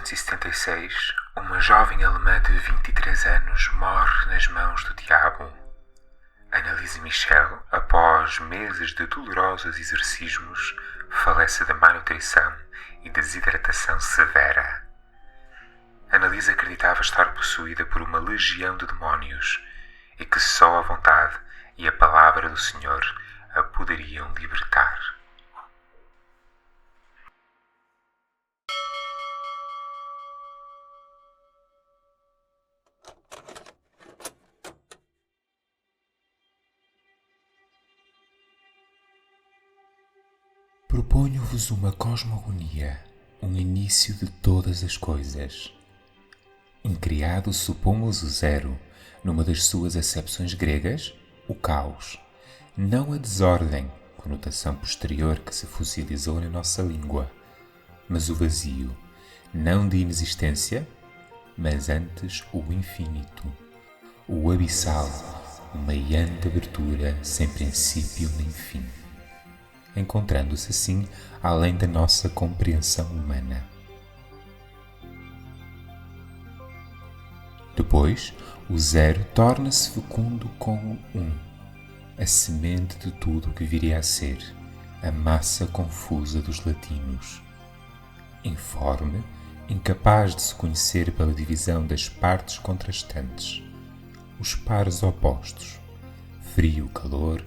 1976, uma jovem alemã de 23 anos morre nas mãos do diabo. Anneliese Michel, após meses de dolorosos exorcismos, falece de má nutrição e desidratação severa. Anneliese acreditava estar possuída por uma legião de demónios e que só a vontade e a palavra do Senhor a poderiam libertar. Proponho-vos uma cosmogonia, um início de todas as coisas. Incriado supomos o zero, numa das suas acepções gregas, o caos, não a desordem, conotação posterior que se fossilizou na nossa língua, mas o vazio, não de inexistência, mas antes o infinito, o abissal, uma iante abertura sem princípio nem fim, encontrando-se assim além da nossa compreensão humana. Depois, o zero torna-se fecundo com o a semente de tudo o que viria a ser, a massa confusa dos latinos. Informe, incapaz de se conhecer pela divisão das partes contrastantes, os pares opostos, frio-calor,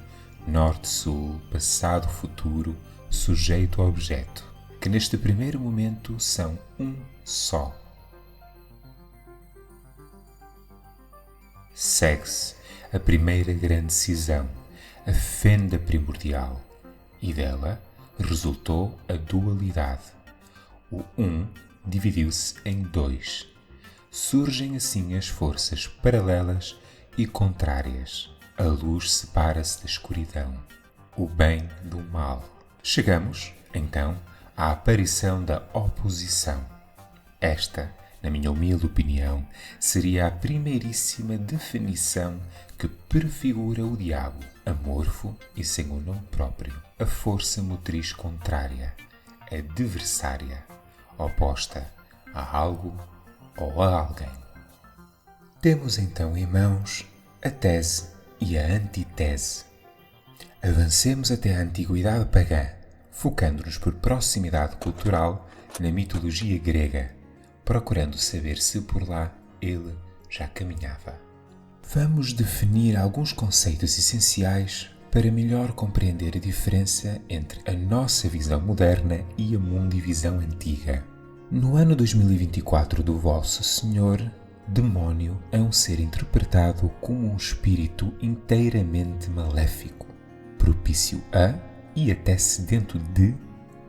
norte-sul, passado-futuro, sujeito-objeto, que neste primeiro momento são um só. Segue-se a primeira grande cisão, a fenda primordial, e dela resultou a dualidade. O dividiu-se em dois. Surgem assim as forças paralelas e contrárias. A luz separa-se da escuridão, o bem do mal. Chegamos, então, à aparição da oposição. Esta, na minha humilde opinião, seria a primeiríssima definição que prefigura o diabo, amorfo e sem um nome próprio, a força motriz contrária, adversária, oposta a algo ou a alguém. Temos então em mãos a tese e a antitese. Avancemos até a antiguidade pagã, focando-nos por proximidade cultural na mitologia grega, procurando saber se por lá ele já caminhava. Vamos definir alguns conceitos essenciais para melhor compreender a diferença entre a nossa visão moderna e a mundivisão antiga. No ano 2024 do vosso Senhor, demónio é um ser interpretado como um espírito inteiramente maléfico, propício a e até sedento de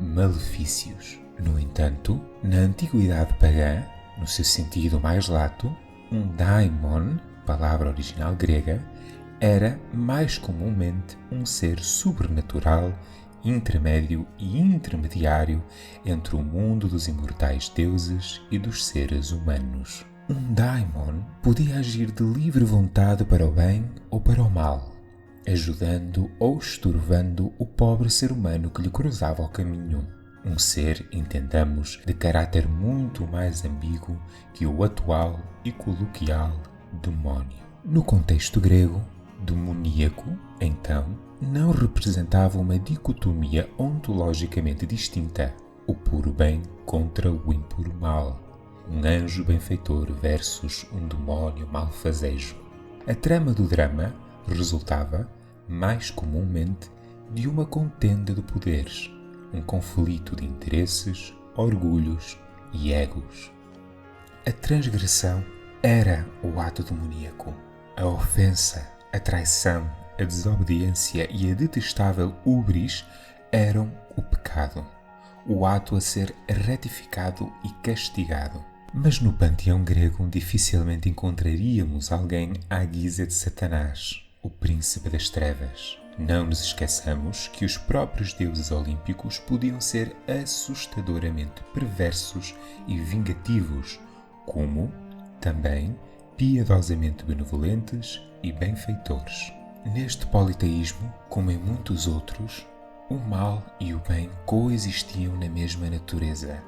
malefícios. No entanto, na antiguidade pagã, no seu sentido mais lato, um daimon, palavra original grega, era mais comumente um ser sobrenatural, intermédio e intermediário entre o mundo dos imortais deuses e dos seres humanos. Um daimon podia agir de livre vontade para o bem ou para o mal, ajudando ou estorvando o pobre ser humano que lhe cruzava o caminho. Um ser, entendamos, de caráter muito mais ambíguo que o atual e coloquial demónio. No contexto grego, demoníaco, então, não representava uma dicotomia ontologicamente distinta, o puro bem contra o impuro mal, um anjo benfeitor versus um demónio malfazejo. A trama do drama resultava, mais comumente, de uma contenda de poderes, um conflito de interesses, orgulhos e egos. A transgressão era o ato demoníaco. A ofensa, a traição, a desobediência e a detestável ubris eram o pecado, o ato a ser retificado e castigado. Mas no panteão grego dificilmente encontraríamos alguém à guisa de Satanás, o príncipe das trevas. Não nos esqueçamos que os próprios deuses olímpicos podiam ser assustadoramente perversos e vingativos, como também piedosamente benevolentes e benfeitores. Neste politeísmo, como em muitos outros, o mal e o bem coexistiam na mesma natureza,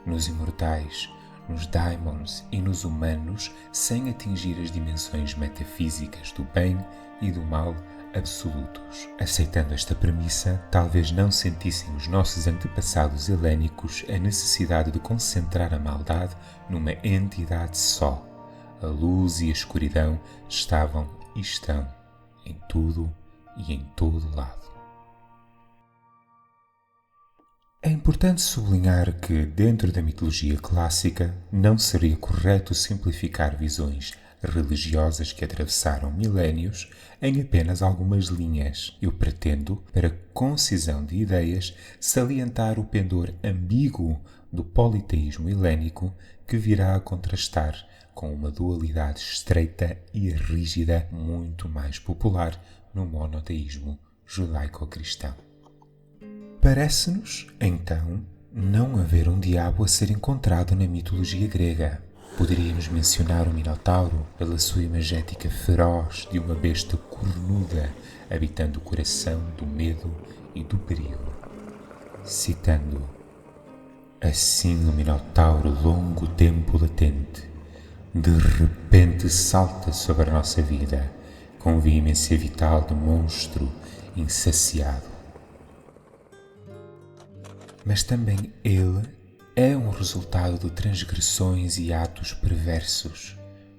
nos imortais, nos daimons e nos humanos sem atingir as dimensões metafísicas do bem e do mal absolutos. Aceitando esta premissa, talvez não sentissem os nossos antepassados helénicos a necessidade de concentrar a maldade numa entidade só. A luz e a escuridão estavam e estão em tudo e em todo lado. É importante sublinhar que, dentro da mitologia clássica, não seria correto simplificar visões religiosas que atravessaram milénios em apenas algumas linhas. Eu pretendo, para concisão de ideias, salientar o pendor ambíguo do politeísmo helénico que virá a contrastar com uma dualidade estreita e rígida muito mais popular no monoteísmo judaico-cristão. Parece-nos, então, não haver um diabo a ser encontrado na mitologia grega. Poderíamos mencionar o Minotauro pela sua imagética feroz de uma besta cornuda habitando o coração do medo e do perigo. Citando: assim o Minotauro longo tempo latente, de repente salta sobre a nossa vida, com veemência vital de monstro insaciado. Mas também ele é um resultado de transgressões e atos perversos.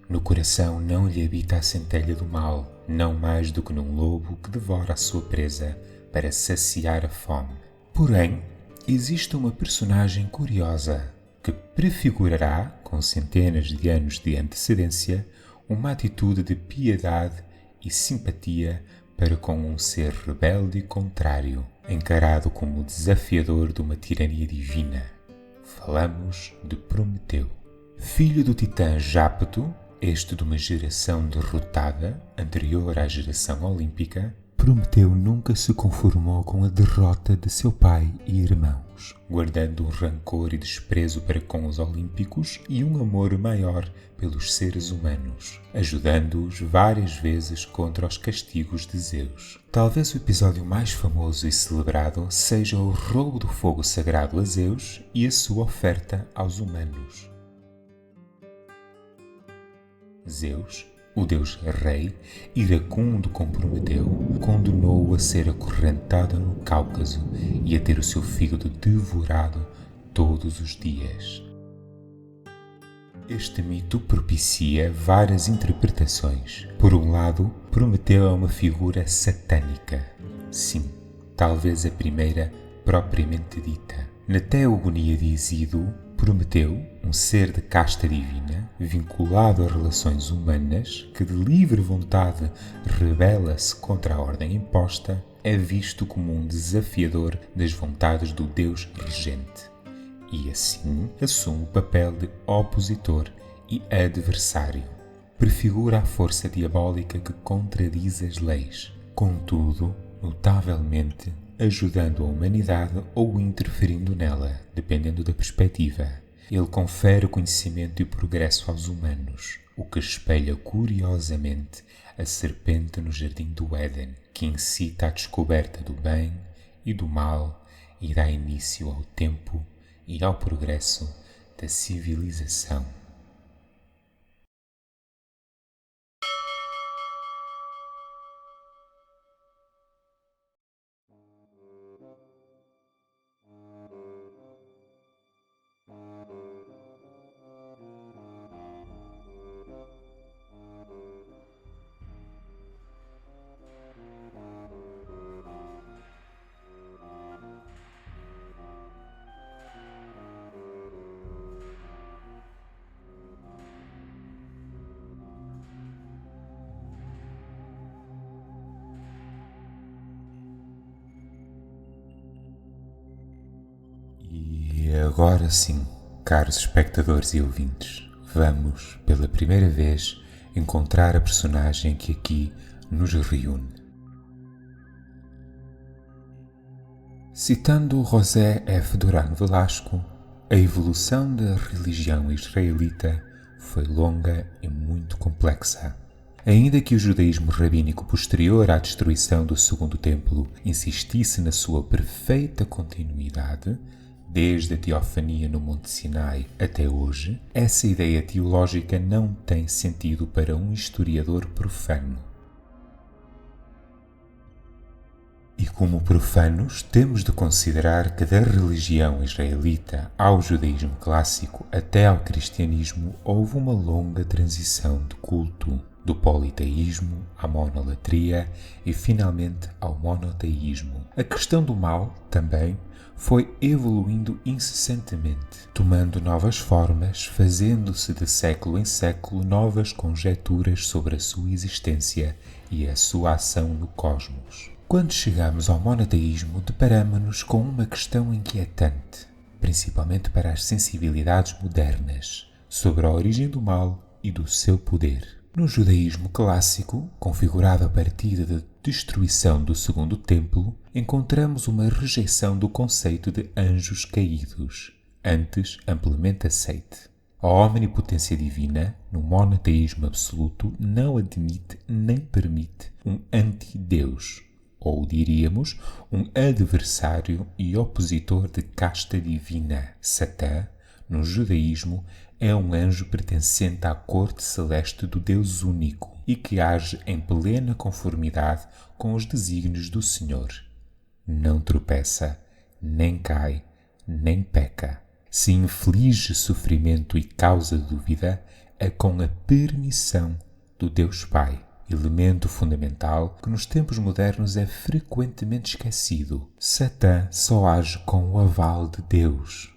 No coração não lhe habita a centelha do mal, não mais do que num lobo que devora a sua presa para saciar a fome. Porém, existe uma personagem curiosa que prefigurará, com centenas de anos de antecedência, uma atitude de piedade e simpatia para com um ser rebelde e contrário, encarado como desafiador de uma tirania divina. Falamos de Prometeu. Filho do titã Jápeto, este de uma geração derrotada, anterior à geração olímpica, Prometeu nunca se conformou com a derrota de seu pai e irmãos, guardando um rancor e desprezo para com os olímpicos e um amor maior pelos seres humanos, ajudando-os várias vezes contra os castigos de Zeus. Talvez o episódio mais famoso e celebrado seja o roubo do fogo sagrado a Zeus e a sua oferta aos humanos. Zeus, o deus rei, iracundo com Prometeu, condenou-o a ser acorrentado no Cáucaso e a ter o seu fígado devorado todos os dias. Este mito propicia várias interpretações. Por um lado, Prometeu é uma figura satânica. Sim, talvez a primeira propriamente dita. Na Teogonia de Isídoe, Prometeu, um ser de casta divina, vinculado a relações humanas, que de livre vontade rebela-se contra a ordem imposta, é visto como um desafiador das vontades do Deus regente e, assim, assume o papel de opositor e adversário. Prefigura a força diabólica que contradiz as leis, contudo, notavelmente, ajudando a humanidade ou interferindo nela, dependendo da perspectiva. Ele confere o conhecimento e progresso aos humanos, o que espelha curiosamente a serpente no jardim do Éden, que incita à descoberta do bem e do mal e dá início ao tempo e ao progresso da civilização. E agora sim, caros espectadores e ouvintes, vamos, pela primeira vez, encontrar a personagem que aqui nos reúne. Citando José F. Durán Velasco, a evolução da religião israelita foi longa e muito complexa. Ainda que o judaísmo rabínico posterior à destruição do Segundo Templo insistisse na sua perfeita continuidade, Desde a teofania no Monte Sinai até hoje, essa ideia teológica não tem sentido para um historiador profano. E como profanos, temos de considerar que da religião israelita ao judaísmo clássico até ao cristianismo houve uma longa transição de culto, do politeísmo à monolatria e finalmente ao monoteísmo. A questão do mal também foi evoluindo incessantemente, tomando novas formas, fazendo-se de século em século novas conjecturas sobre a sua existência e a sua ação no cosmos. Quando chegamos ao monoteísmo, deparamo-nos com uma questão inquietante, principalmente para as sensibilidades modernas, sobre a origem do mal e do seu poder. No judaísmo clássico, configurado a partir da destruição do Segundo Templo, encontramos uma rejeição do conceito de anjos caídos, antes amplamente aceite. A omnipotência divina, no monoteísmo absoluto, não admite nem permite um anti-Deus, ou diríamos, um adversário e opositor de casta divina. Satã, no judaísmo, é um anjo pertencente à corte celeste do Deus único e que age em plena conformidade com os desígnios do Senhor. Não tropeça, nem cai, nem peca. Se inflige sofrimento e causa dúvida, é com a permissão do Deus Pai, elemento fundamental que nos tempos modernos é frequentemente esquecido. Satã só age com o aval de Deus.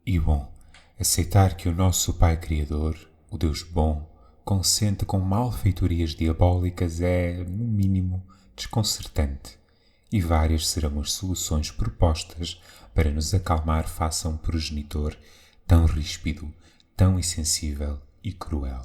E bom, aceitar que o nosso Pai Criador, o Deus bom, consente com malfeitorias diabólicas é, no mínimo, desconcertante, e várias serão as soluções propostas para nos acalmar face a um progenitor tão ríspido, tão insensível e cruel.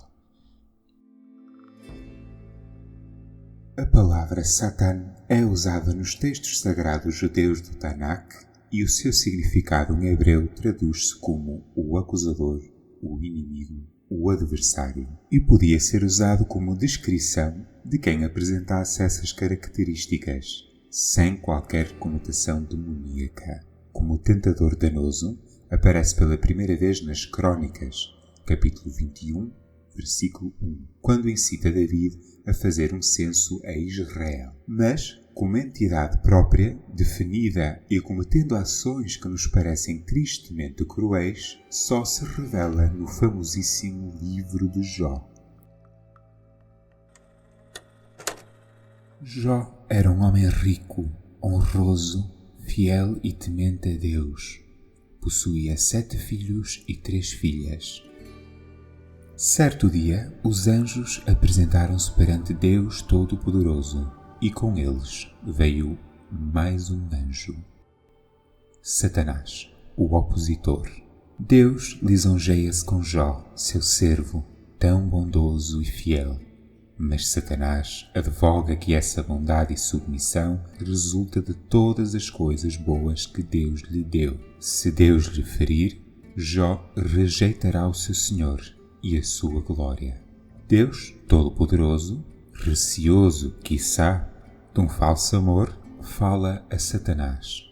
A palavra Satã é usada nos textos sagrados judeus do Tanakh e o seu significado em hebreu traduz-se como o acusador, o inimigo, o adversário, e podia ser usado como descrição de quem apresentasse essas características, sem qualquer conotação demoníaca. Como tentador danoso, aparece pela primeira vez nas Crônicas, capítulo 21, versículo 1, quando incita David a fazer um censo a Israel. Mas, como entidade própria, definida e cometendo ações que nos parecem tristemente cruéis, só se revela no famosíssimo livro de Jó. Jó era um homem rico, honroso, fiel e temente a Deus. Possuía 7 filhos e 3 filhas. Certo dia, os anjos apresentaram-se perante Deus Todo-Poderoso, e com eles veio mais um anjo. Satanás, o opositor. Deus lisonjeia-se com Jó, seu servo, tão bondoso e fiel. Mas Satanás advoga que essa bondade e submissão resulta de todas as coisas boas que Deus lhe deu. Se Deus lhe ferir, Jó rejeitará o seu Senhor e a sua glória. Deus Todo-Poderoso, receoso, quiçá, de um falso amor, fala a Satanás.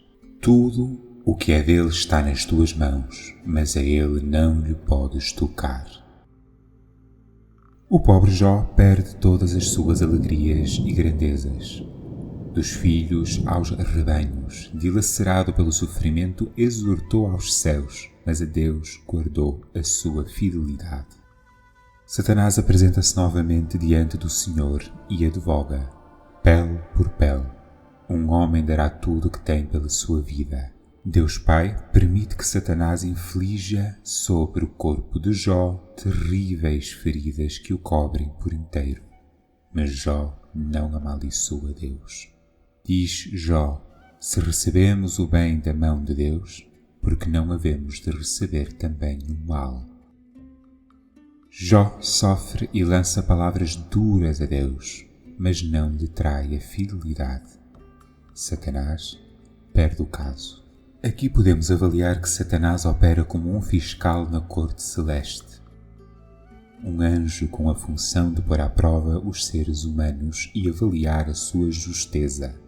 Tudo o que é dele está nas tuas mãos, mas a ele não lhe podes tocar. O pobre Jó perde todas as suas alegrias e grandezas. Dos filhos aos rebanhos, dilacerado pelo sofrimento, exortou aos céus, mas a Deus guardou a sua fidelidade. Satanás apresenta-se novamente diante do Senhor e advoga, pele por pele. Um homem dará tudo o que tem pela sua vida. Deus Pai permite que Satanás inflija sobre o corpo de Jó terríveis feridas que o cobrem por inteiro. Mas Jó não amaldiçoa Deus. Diz Jó: se recebemos o bem da mão de Deus, porque não havemos de receber também o mal? Jó sofre e lança palavras duras a Deus, mas não lhe trai a fidelidade. Satanás perde o caso. Aqui podemos avaliar que Satanás opera como um fiscal na corte celeste. Um anjo com a função de pôr à prova os seres humanos e avaliar a sua justeza.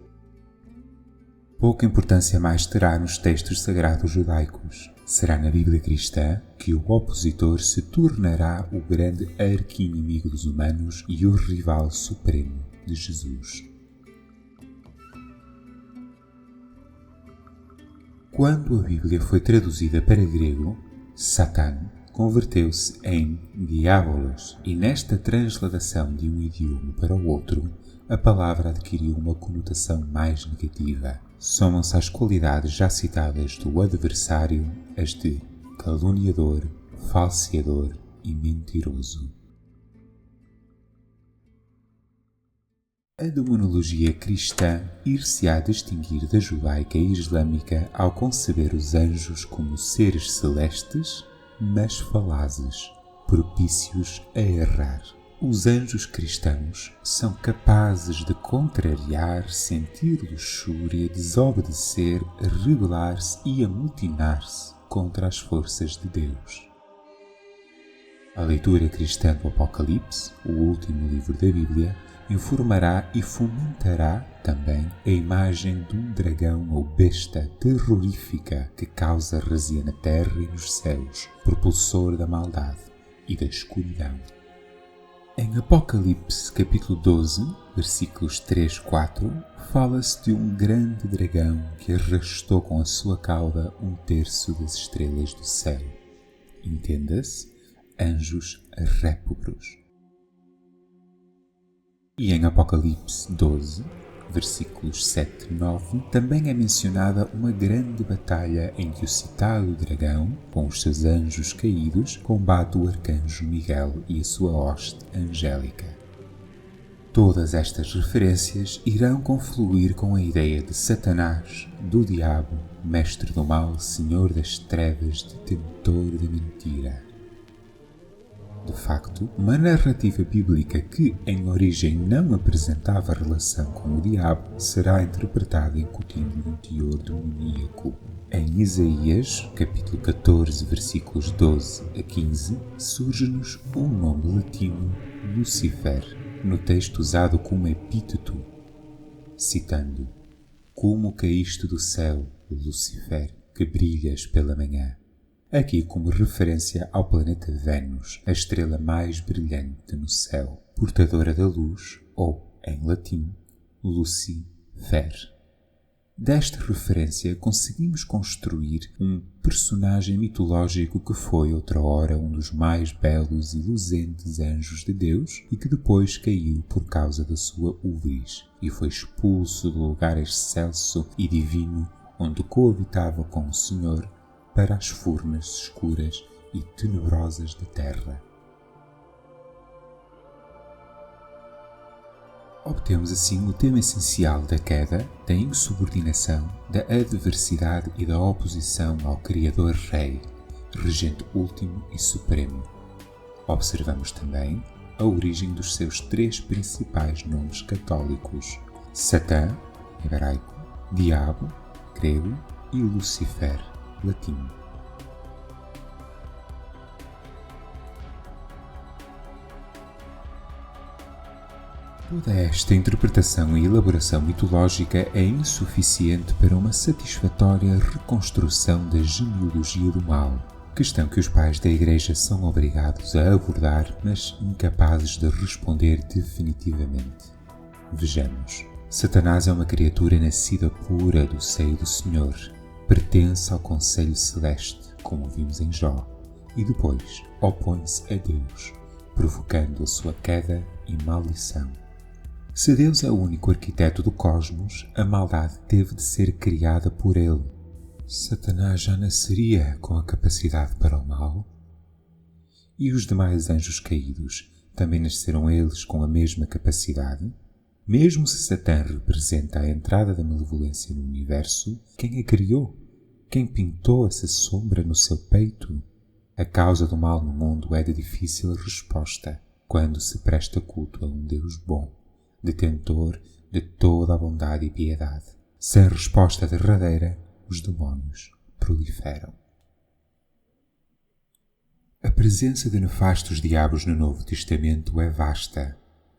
Pouca importância mais terá nos textos sagrados judaicos. Será na Bíblia cristã que o opositor se tornará o grande arqui-inimigo dos humanos e o rival supremo de Jesus. Quando a Bíblia foi traduzida para grego, Satã converteu-se em Diabolos, e nesta transladação de um idioma para o outro, a palavra adquiriu uma conotação mais negativa. Somam-se às qualidades já citadas do adversário as de caluniador, falseador e mentiroso. A demonologia cristã ir-se-á distinguir da judaica e islâmica ao conceber os anjos como seres celestes, mas falazes, propícios a errar. Os anjos cristãos são capazes de contrariar, sentir luxúria, desobedecer, rebelar-se e amotinar-se contra as forças de Deus. A leitura cristã do Apocalipse, o último livro da Bíblia, informará e fomentará também a imagem de um dragão ou besta terrorífica que causa razia na terra e nos céus, propulsor da maldade e da escuridão. Em Apocalipse capítulo 12, versículos 3-4, fala-se de um grande dragão que arrastou com a sua cauda 1/3 das estrelas do céu. Entenda-se, anjos réprobos. E em Apocalipse 12, versículos 7-9, também é mencionada uma grande batalha em que o citado dragão, com os seus anjos caídos, combate o arcanjo Miguel e a sua hoste angélica. Todas estas referências irão confluir com a ideia de Satanás, do diabo, mestre do mal, senhor das trevas, detentor da mentira. De facto, uma narrativa bíblica que, em origem, não apresentava relação com o diabo, será interpretada incutindo um teor demoníaco. Em Isaías, capítulo 14, versículos 12-15, surge-nos um nome latino, Lucifer, no texto usado como epíteto, citando: "Como caíste do céu, Lucifer, que brilhas pela manhã", aqui como referência ao planeta Vênus, a estrela mais brilhante no céu, portadora da luz, ou, em latim, Lucifer. Desta referência conseguimos construir um personagem mitológico que foi outrora um dos mais belos e luzentes anjos de Deus e que depois caiu por causa da sua ubris e foi expulso do lugar excelso e divino onde coabitava com o Senhor para as furnas escuras e tenebrosas da terra. Obtemos assim o tema essencial da queda, da insubordinação, da adversidade e da oposição ao Criador Rei, Regente último e supremo. Observamos também a origem dos seus 3 principais nomes católicos: Satã, hebraico, Diabo, grego, e Lucifer, latim. Toda esta interpretação e elaboração mitológica é insuficiente para uma satisfatória reconstrução da genealogia do mal, questão que os pais da Igreja são obrigados a abordar, mas incapazes de responder definitivamente. Vejamos. Satanás é uma criatura nascida pura do seio do Senhor, pertence ao conselho celeste, como vimos em Jó, e depois opõe-se a Deus, provocando a sua queda e maldição. Se Deus é o único arquiteto do cosmos, a maldade teve de ser criada por ele. Satanás já nasceria com a capacidade para o mal? E os demais anjos caídos, também nasceram eles com a mesma capacidade? Mesmo se Satã representa a entrada da malevolência no universo, quem a criou? Quem pintou essa sombra no seu peito? A causa do mal no mundo é de difícil resposta quando se presta culto a um Deus bom, detentor de toda a bondade e piedade. Sem resposta derradeira, os demónios proliferam. A presença de nefastos diabos no Novo Testamento é vasta,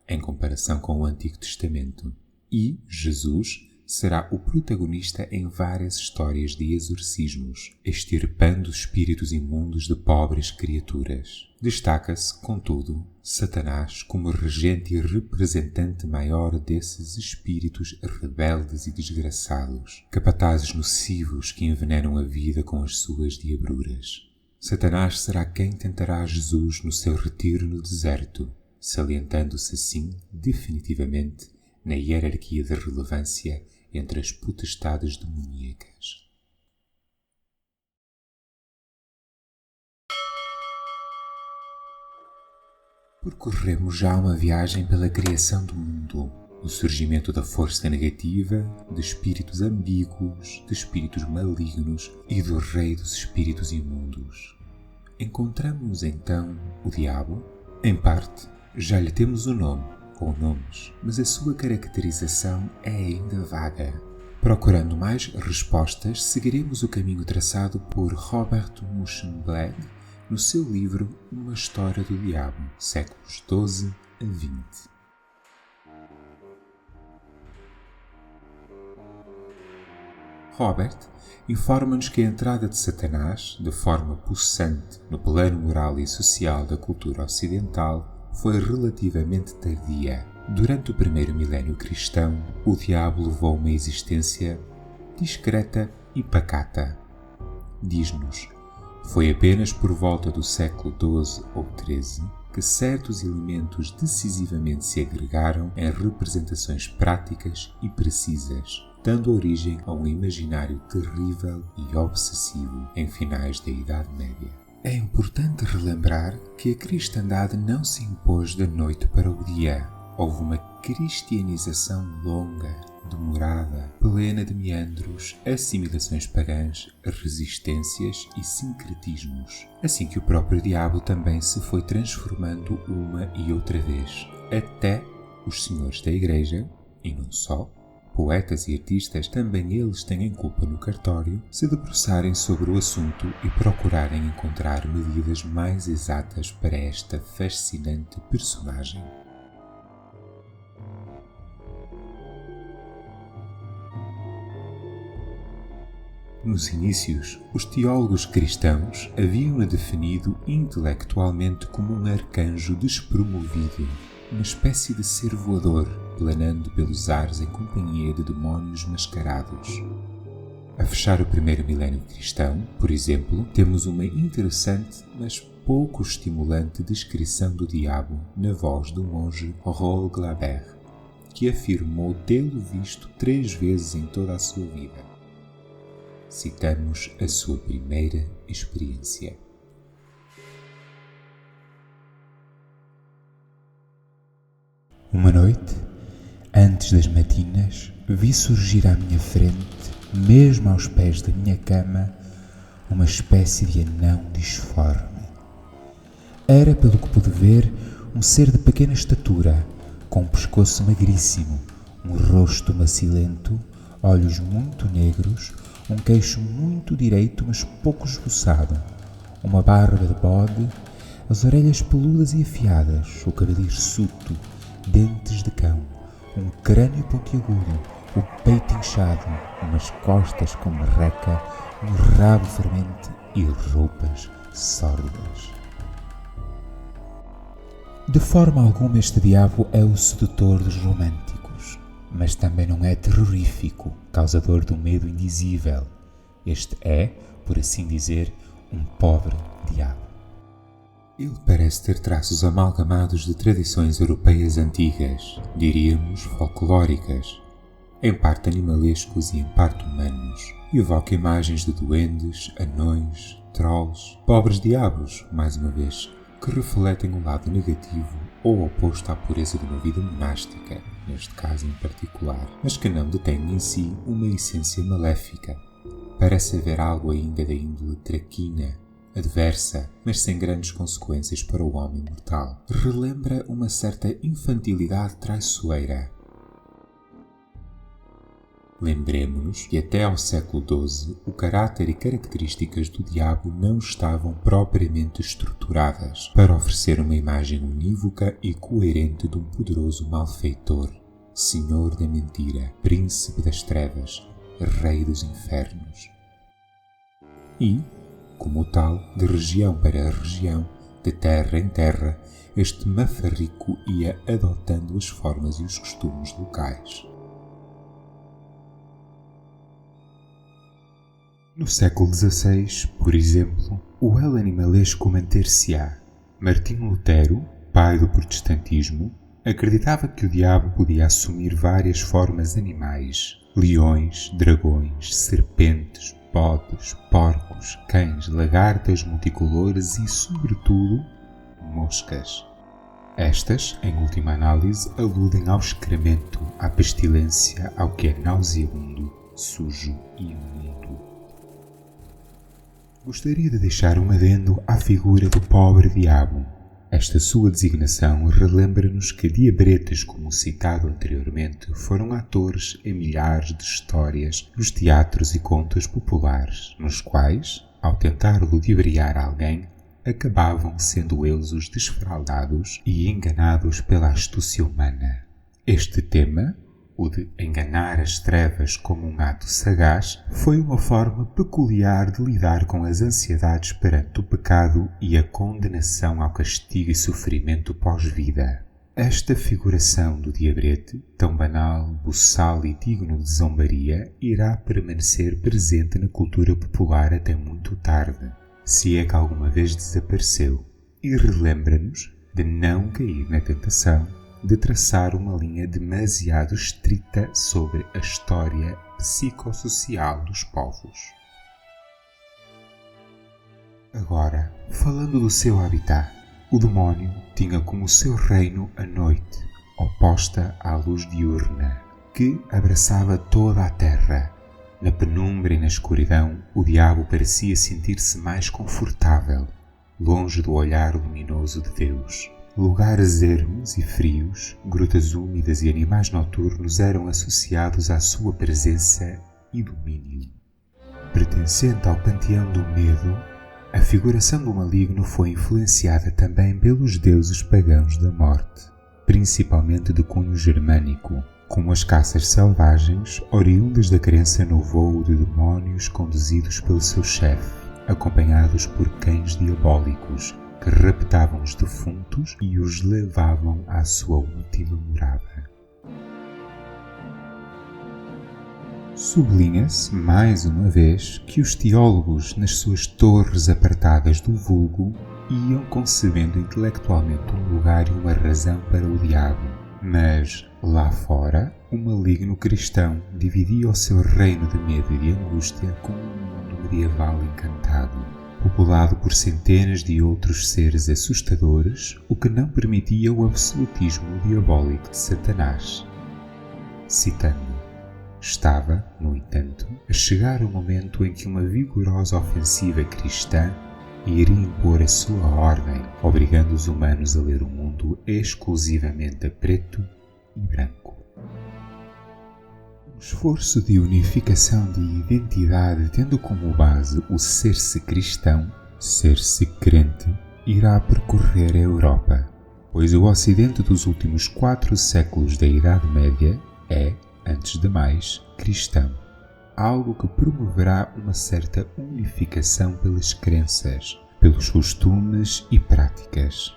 em comparação com o Antigo Testamento, e Jesus será o protagonista em várias histórias de exorcismos, extirpando espíritos imundos de pobres criaturas. Destaca-se, contudo, Satanás como regente e representante maior desses espíritos rebeldes e desgraçados, capatazes nocivos que envenenam a vida com as suas diabruras. Satanás será quem tentará Jesus no seu retiro no deserto, salientando-se assim, definitivamente, na hierarquia de relevância entre as potestades demoníacas. Percorremos já uma viagem pela criação do mundo, o surgimento da força negativa, de espíritos ambíguos, de espíritos malignos e do rei dos espíritos imundos. Encontramos então o diabo? Em parte, já lhe temos o nome, ou nomes, mas a sua caracterização é ainda vaga. Procurando mais respostas, seguiremos o caminho traçado por Robert Muschenbleg no seu livro Uma História do Diabo, séculos XII a XX. Robert informa-nos que a entrada de Satanás, de forma possante no plano moral e social da cultura ocidental, foi relativamente tardia. Durante o primeiro milénio cristão, o diabo levou uma existência discreta e pacata. Diz-nos, foi apenas por volta do século XII ou XIII que certos elementos decisivamente se agregaram em representações práticas e precisas, dando origem a um imaginário terrível e obsessivo em finais da Idade Média. É importante relembrar que a cristandade não se impôs da noite para o dia. Houve uma cristianização longa, demorada, plena de meandros, assimilações pagãs, resistências e sincretismos, assim que o próprio diabo também se foi transformando uma e outra vez, até os senhores da Igreja, e não só, poetas e artistas, também eles têm culpa no cartório, se debruçarem sobre o assunto e procurarem encontrar medidas mais exatas para esta fascinante personagem. Nos inícios, os teólogos cristãos haviam-no definido intelectualmente como um arcanjo despromovido, uma espécie de ser voador, planando pelos ares em companhia de demónios mascarados. A fechar o primeiro milénio cristão, por exemplo, temos uma interessante, mas pouco estimulante descrição do diabo na voz do monge Roll Glaber, que afirmou tê-lo visto 3 vezes em toda a sua vida. Citamos a sua primeira experiência. Uma noite, antes das matinas, vi surgir à minha frente, mesmo aos pés da minha cama, uma espécie de anão disforme. Era, pelo que pude ver, um ser de pequena estatura, com um pescoço magríssimo, um rosto macilento, olhos muito negros, um queixo muito direito, mas pouco esboçado, uma barba de bode, as orelhas peludas e afiadas, o cabelo hirsuto, dentes de cão, um crânio pontiagudo, o peito inchado, umas costas com marreca, um rabo fermente e roupas sórdidas. De forma alguma este diabo é o sedutor dos românticos, mas também não é terrorífico, causador de um medo indizível. Este é, por assim dizer, um pobre diabo. Ele parece ter traços amalgamados de tradições europeias antigas, diríamos folclóricas, em parte animalescos e em parte humanos, e evoca imagens de duendes, anões, trolls, pobres diabos, mais uma vez, que refletem o lado negativo ou oposto à pureza de uma vida monástica, neste caso em particular, mas que não detêm em si uma essência maléfica. Parece haver algo ainda da índole traquina, adversa, mas sem grandes consequências para o homem mortal. Relembra uma certa infantilidade traiçoeira. Lembremo-nos que até ao século XII o caráter e características do diabo não estavam propriamente estruturadas para oferecer uma imagem unívoca e coerente de um poderoso malfeitor. Senhor da mentira, príncipe das trevas, rei dos infernos. E, como tal, de região para região, de terra em terra, este mafarrico ia adotando as formas e os costumes locais. No século XVI, por exemplo, o el animalesco manter-se-á. Martinho Lutero, pai do protestantismo, acreditava que o diabo podia assumir várias formas animais: leões, dragões, serpentes, bodes, porcos, cães, lagartas multicolores e, sobretudo, moscas. Estas, em última análise, aludem ao excremento, à pestilência, ao que é nauseabundo, sujo e imundo. Gostaria de deixar um adendo à figura do pobre diabo. Esta sua designação relembra-nos que diabretes, como citado anteriormente, foram atores em milhares de histórias nos teatros e contos populares, nos quais, ao tentar ludibriar alguém, acabavam sendo eles os desfraldados e enganados pela astúcia humana. Este tema, o de enganar as trevas como um ato sagaz, foi uma forma peculiar de lidar com as ansiedades perante o pecado e a condenação ao castigo e sofrimento pós-vida. Esta figuração do diabrete, tão banal, boçal e digno de zombaria, irá permanecer presente na cultura popular até muito tarde, se é que alguma vez desapareceu, e relembra-nos de não cair na tentação de traçar uma linha demasiado estrita sobre a história psicossocial dos povos. Agora, falando do seu habitat, o demónio tinha como seu reino a noite, oposta à luz diurna, que abraçava toda a terra. Na penumbra e na escuridão, o diabo parecia sentir-se mais confortável, longe do olhar luminoso de Deus. Lugares ermos e frios, grutas úmidas e animais noturnos eram associados à sua presença e domínio. Pertencente ao panteão do medo, a figuração do maligno foi influenciada também pelos deuses pagãos da morte, principalmente de cunho germânico, como as caças selvagens oriundas da crença no voo de demónios conduzidos pelo seu chefe, acompanhados por cães diabólicos, que raptavam os defuntos e os levavam à sua última morada. Sublinha-se, mais uma vez, que os teólogos, nas suas torres apartadas do vulgo, iam concebendo intelectualmente um lugar e uma razão para o diabo, mas, lá fora, o maligno cristão dividia o seu reino de medo e de angústia com um mundo medieval encantado, populado por centenas de outros seres assustadores, o que não permitia o absolutismo diabólico de Satanás. Citando: estava, no entanto, a chegar o momento em que uma vigorosa ofensiva cristã iria impor a sua ordem, obrigando os humanos a ler o mundo exclusivamente a preto e branco. O esforço de unificação de identidade, tendo como base o ser-se cristão, ser-se crente, irá percorrer a Europa, pois o Ocidente dos últimos 4 séculos da Idade Média é, antes de mais, cristão, algo que promoverá uma certa unificação pelas crenças, pelos costumes e práticas.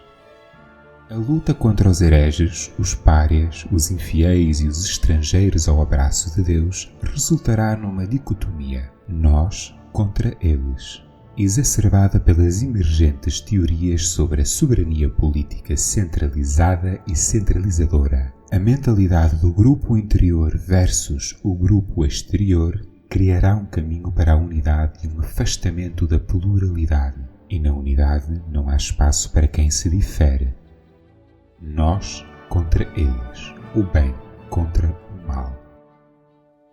A luta contra os hereges, os párias, os infiéis e os estrangeiros ao abraço de Deus resultará numa dicotomia, nós contra eles, exacerbada pelas emergentes teorias sobre a soberania política centralizada e centralizadora. A mentalidade do grupo interior versus o grupo exterior criará um caminho para a unidade e um afastamento da pluralidade, e na unidade não há espaço para quem se difere. Nós contra eles, o bem contra o mal.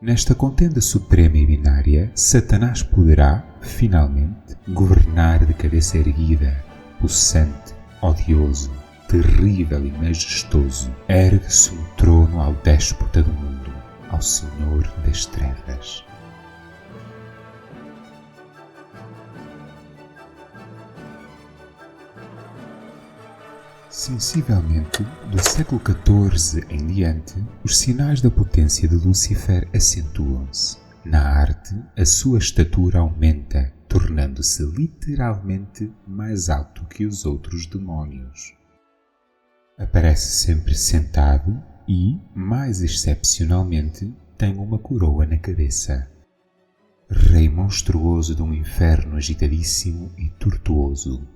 Nesta contenda suprema e binária, Satanás poderá, finalmente, governar de cabeça erguida, possante, odioso, terrível e majestoso. Ergue-se um trono ao déspota do mundo, ao Senhor das trevas. Sensivelmente, do século XIV em diante, os sinais da potência de Lúcifer acentuam-se. Na arte, a sua estatura aumenta, tornando-se literalmente mais alto que os outros demónios. Aparece sempre sentado e, mais excepcionalmente, tem uma coroa na cabeça. Rei monstruoso de um inferno agitadíssimo e tortuoso.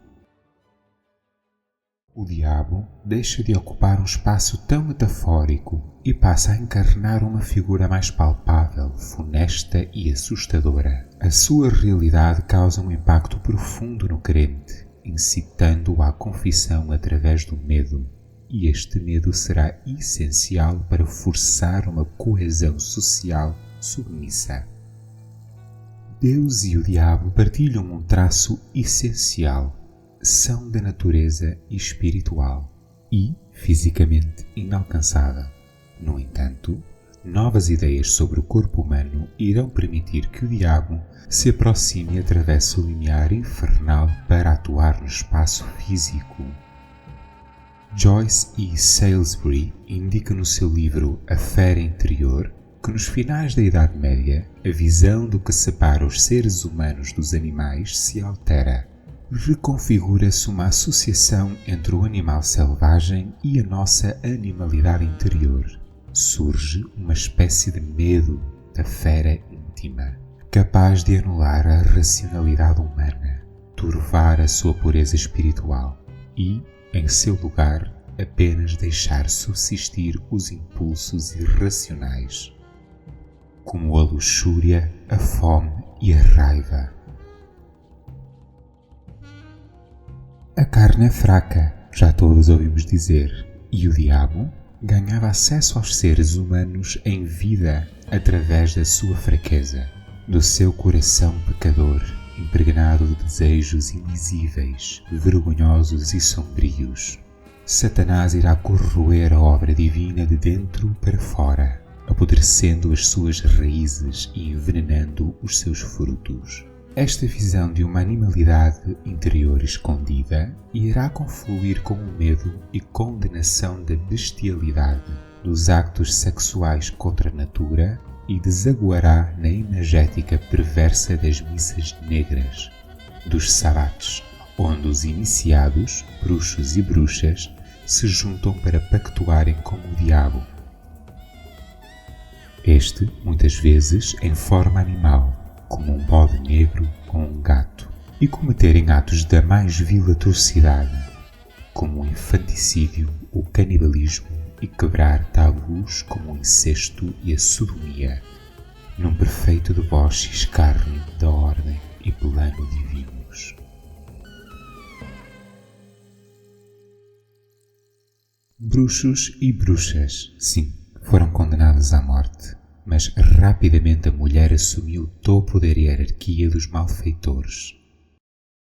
O diabo deixa de ocupar um espaço tão metafórico e passa a encarnar uma figura mais palpável, funesta e assustadora. A sua realidade causa um impacto profundo no crente, incitando-o à confissão através do medo, e este medo será essencial para forçar uma coesão social submissa. Deus e o diabo partilham um traço essencial. São da natureza espiritual e fisicamente inalcançável. No entanto, novas ideias sobre o corpo humano irão permitir que o diabo se aproxime e atravesse o limiar infernal para atuar no espaço físico. Joyce E. Salisbury indica no seu livro A Fera Interior que nos finais da Idade Média a visão do que separa os seres humanos dos animais se altera. Reconfigura-se uma associação entre o animal selvagem e a nossa animalidade interior. Surge uma espécie de medo da fera íntima, capaz de anular a racionalidade humana, turvar a sua pureza espiritual e, em seu lugar, apenas deixar subsistir os impulsos irracionais, como a luxúria, a fome e a raiva. A carne é fraca, já todos ouvimos dizer, e o diabo ganhava acesso aos seres humanos em vida através da sua fraqueza, do seu coração pecador, impregnado de desejos invisíveis, vergonhosos e sombrios. Satanás irá corroer a obra divina de dentro para fora, apodrecendo as suas raízes e envenenando os seus frutos. Esta visão de uma animalidade interior escondida irá confluir com o medo e condenação da bestialidade, dos actos sexuais contra a natura e desaguará na imagética perversa das missas negras, dos sabates, onde os iniciados, bruxos e bruxas, se juntam para pactuarem com o diabo. Este, muitas vezes, em forma animal, como um bode negro ou um gato, e cometerem atos da mais vil atrocidade, como o infanticídio, o canibalismo e quebrar tabus como o incesto e a sodomia, num perfeito deboche e escárnio da ordem e plano divinos. Bruxos e bruxas, sim, foram condenados à morte. Mas rapidamente a mulher assumiu o topo da hierarquia dos malfeitores.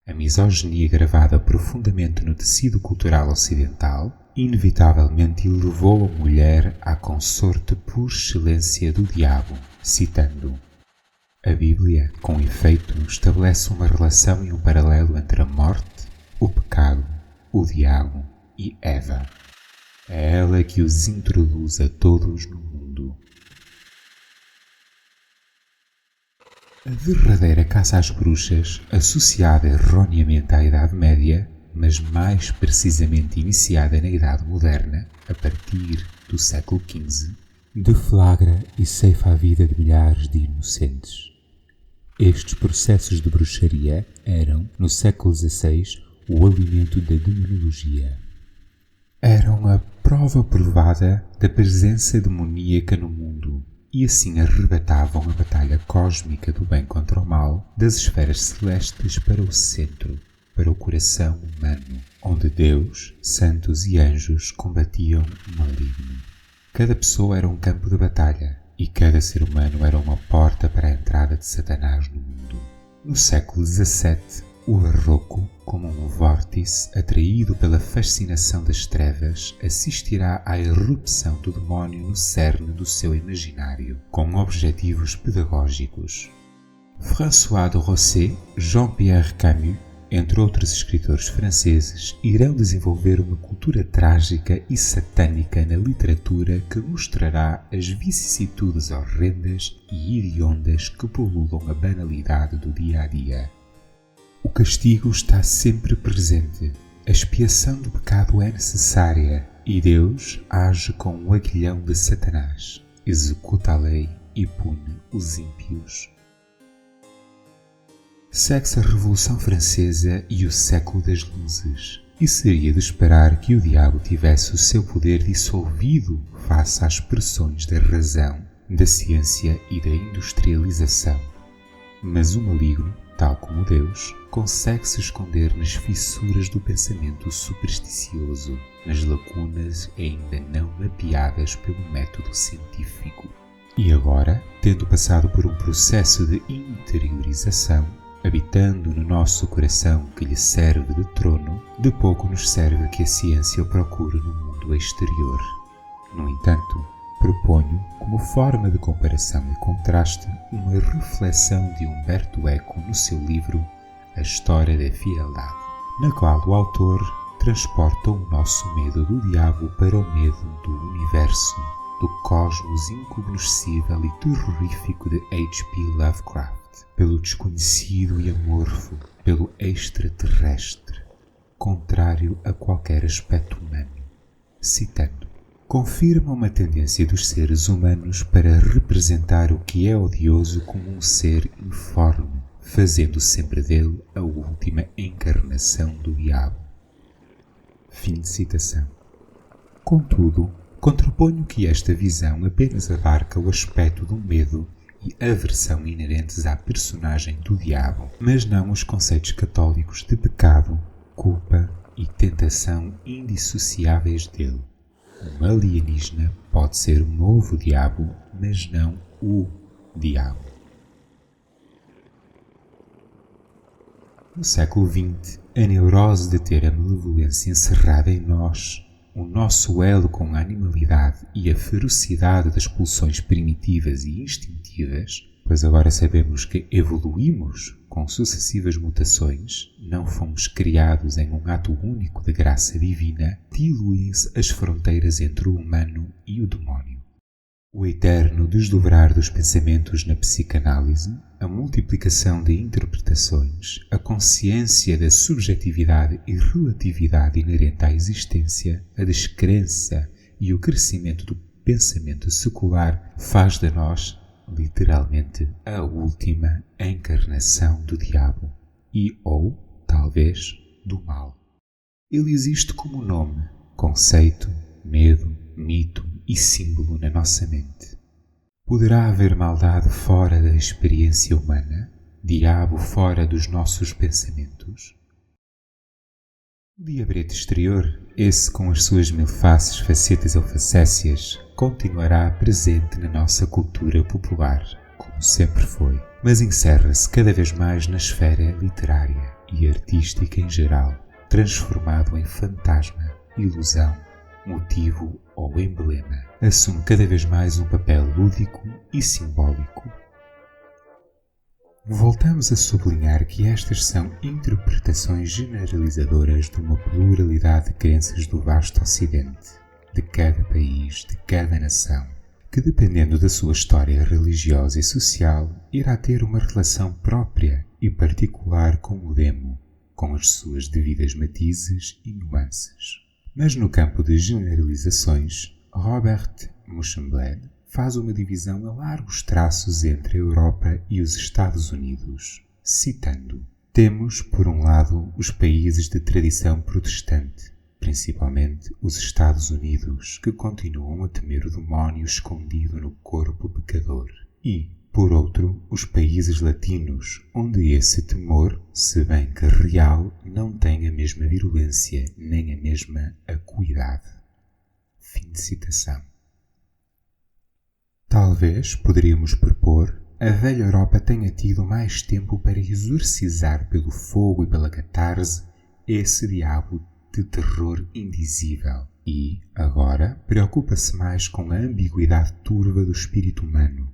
A misoginia gravada profundamente no tecido cultural ocidental inevitavelmente elevou a mulher à consorte por excelência do diabo, citando: a Bíblia, com efeito, estabelece uma relação e um paralelo entre a morte, o pecado, o diabo e Eva. É ela que os introduz a todos no mundo. A verdadeira caça às bruxas, associada erroneamente à Idade Média, mas mais precisamente iniciada na Idade Moderna, a partir do século XV, deflagra e ceifa a vida de milhares de inocentes. Estes processos de bruxaria eram, no século XVI, o alimento da demonologia. Eram a prova provada da presença demoníaca no mundo, e assim arrebatavam a batalha cósmica do bem contra o mal das esferas celestes para o centro, para o coração humano, onde Deus, santos e anjos combatiam o maligno. Cada pessoa era um campo de batalha, e cada ser humano era uma porta para a entrada de Satanás no mundo. No século XVII, o barroco, como um vórtice atraído pela fascinação das trevas, assistirá à irrupção do demónio no cerne do seu imaginário, com objetivos pedagógicos. François de Rosset, Jean-Pierre Camus entre outros escritores franceses, irão desenvolver uma cultura trágica e satânica na literatura que mostrará as vicissitudes horrendas e hediondas que pululam a banalidade do dia a dia. O castigo está sempre presente, a expiação do pecado é necessária e Deus age com o aguilhão de Satanás, executa a lei e pune os ímpios. Segue-se a Revolução Francesa e o século das luzes, e seria de esperar que o diabo tivesse o seu poder dissolvido face às pressões da razão, da ciência e da industrialização. Mas o maligno, tal como Deus, consegue se esconder nas fissuras do pensamento supersticioso, nas lacunas ainda não mapeadas pelo método científico. E agora, tendo passado por um processo de interiorização, habitando no nosso coração que lhe serve de trono, de pouco nos serve que a ciência o procure no mundo exterior. No entanto, proponho, como forma de comparação e contraste, uma reflexão de Umberto Eco no seu livro A História da Fieldade, na qual o autor transporta o nosso medo do diabo para o medo do universo, do cosmos incognoscível e terrorífico de H.P. Lovecraft, pelo desconhecido e amorfo, pelo extraterrestre, contrário a qualquer aspecto humano. Citando: confirma uma tendência dos seres humanos para representar o que é odioso como um ser informe, fazendo sempre dele a última encarnação do diabo. Fim de citação. Contudo, contraponho que esta visão apenas abarca o aspecto do medo e aversão inerentes à personagem do diabo, mas não os conceitos católicos de pecado, culpa e tentação indissociáveis dele. Um alienígena pode ser um novo diabo, mas não o diabo. No século XX, a neurose de ter a malevolência encerrada em nós, o nosso elo com a animalidade e a ferocidade das pulsões primitivas e instintivas, pois agora sabemos que evoluímos com sucessivas mutações, não fomos criados em um ato único de graça divina, diluem-se as fronteiras entre o humano e o demónio. O eterno desdobrar dos pensamentos na psicanálise, a multiplicação de interpretações, a consciência da subjetividade e relatividade inerente à existência, a descrença e o crescimento do pensamento secular faz de nós, literalmente, a última encarnação do diabo e, ou, talvez, do mal. Ele existe como nome, conceito, medo, mito e símbolo na nossa mente. Poderá haver maldade fora da experiência humana? Diabo fora dos nossos pensamentos? O diabrete exterior, esse com as suas mil faces, facetas ou facécias, continuará presente na nossa cultura popular, como sempre foi, mas encerra-se cada vez mais na esfera literária e artística em geral, transformado em fantasma, ilusão, motivo ou emblema, assume cada vez mais um papel lúdico e simbólico. Voltamos a sublinhar que estas são interpretações generalizadoras de uma pluralidade de crenças do vasto Ocidente, de cada país, de cada nação, que dependendo da sua história religiosa e social, irá ter uma relação própria e particular com o demo, com as suas devidas matizes e nuances. Mas no campo de generalizações, Robert Muschamblad faz uma divisão a largos traços entre a Europa e os Estados Unidos, citando: temos, por um lado, os países de tradição protestante, principalmente os Estados Unidos, que continuam a temer o demónio escondido no corpo pecador, e, por outro, os países latinos, onde esse temor, se bem que real, não tem a mesma virulência nem a mesma acuidade. Fim de citação. Talvez, poderíamos propor, a velha Europa tenha tido mais tempo para exorcizar pelo fogo e pela catarse esse diabo de terror indizível e, agora, preocupa-se mais com a ambiguidade turva do espírito humano,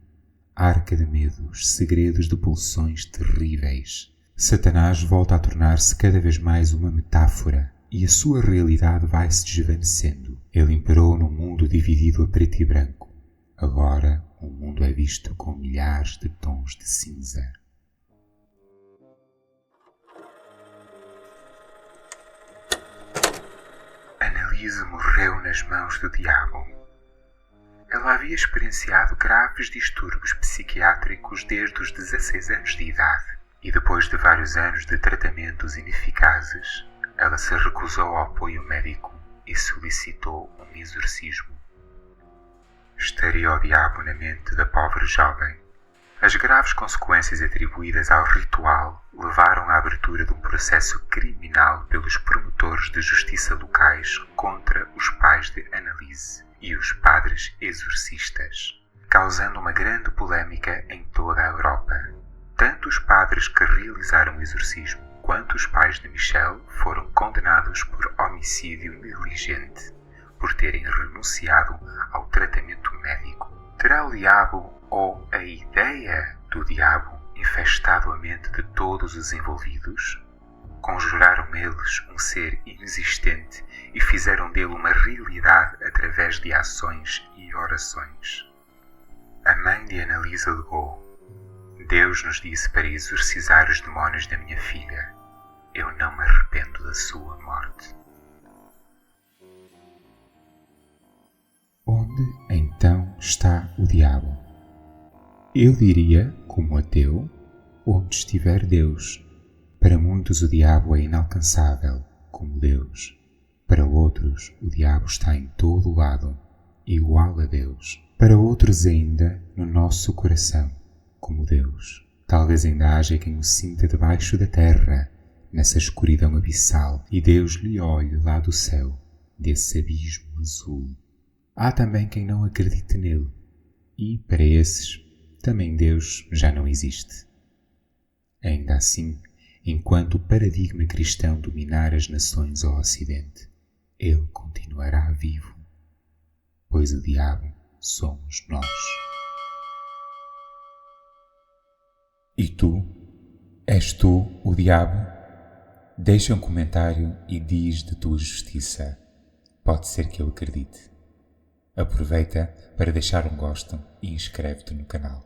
arca de medos, segredos de pulsões terríveis, Satanás volta a tornar-se cada vez mais uma metáfora e a sua realidade vai se desvanecendo. Ele imperou num mundo dividido a preto e branco. Agora o mundo é visto com milhares de tons de cinza. Annalise morreu nas mãos do diabo. Ela havia experienciado graves distúrbios psiquiátricos desde os 16 anos de idade e depois de vários anos de tratamentos ineficazes, ela se recusou ao apoio médico e solicitou um exorcismo. Estaria o diabo na mente da pobre jovem. As graves consequências atribuídas ao ritual levaram à abertura de um processo criminal pelos promotores de justiça locais contra os pais de Annalise e os padres exorcistas, causando uma grande polémica em toda a Europa. Tanto os padres que realizaram o exorcismo quanto os pais de Michelle foram condenados por homicídio negligente, por terem renunciado ao tratamento médico. Terá o diabo ou a ideia do diabo infestado a mente de todos os envolvidos? Conjuraram eles um ser inexistente e fizeram dele uma realidade através de ações e orações. A mãe de Annalise alegou: Deus nos disse para exorcizar os demónios da minha filha. Eu não me arrependo da sua morte. Onde então está o diabo? Eu diria, como ateu, onde estiver Deus. Para muitos o diabo é inalcançável, como Deus. Para outros, o diabo está em todo lado, igual a Deus. Para outros ainda, no nosso coração, como Deus. Talvez ainda haja quem o sinta debaixo da terra, nessa escuridão abissal, e Deus lhe olhe lá do céu, desse abismo azul. Há também quem não acredite nele, e, para esses, também Deus já não existe. Ainda assim, enquanto o paradigma cristão dominar as nações ao Ocidente, ele continuará vivo, pois o diabo somos nós. E tu? És tu o diabo? Deixa um comentário e diz de tua justiça. Pode ser que eu acredite. Aproveita para deixar um gosto e inscreve-te no canal.